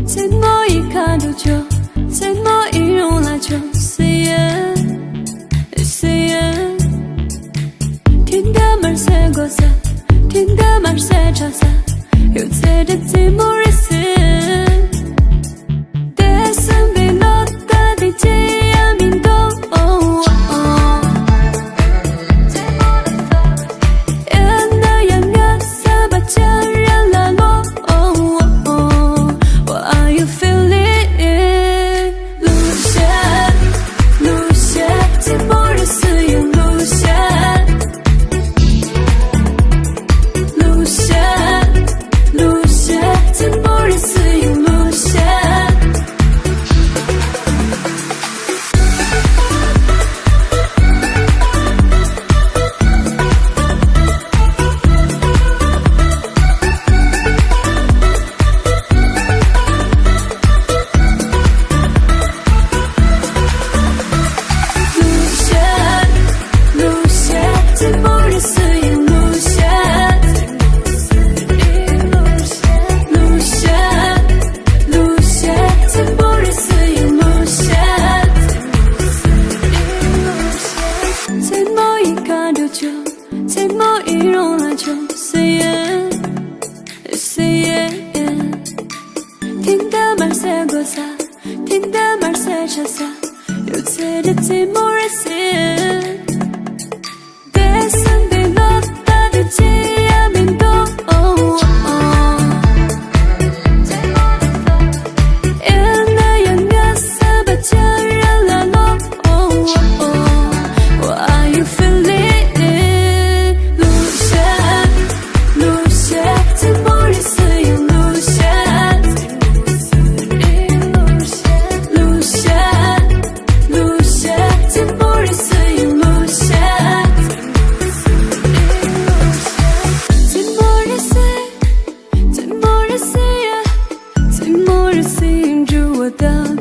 怎么一看就旧，怎么一用来就随缘，随缘。天的门塞过塞，天的门塞着塞，有在的寂寞日子。在身边落的地这样明动。怎么一用来就随缘，随缘。天的门塞过塞，天的门塞着塞，有在的寂寞日子。在身边落的地这样明动。怎么日吸引住我的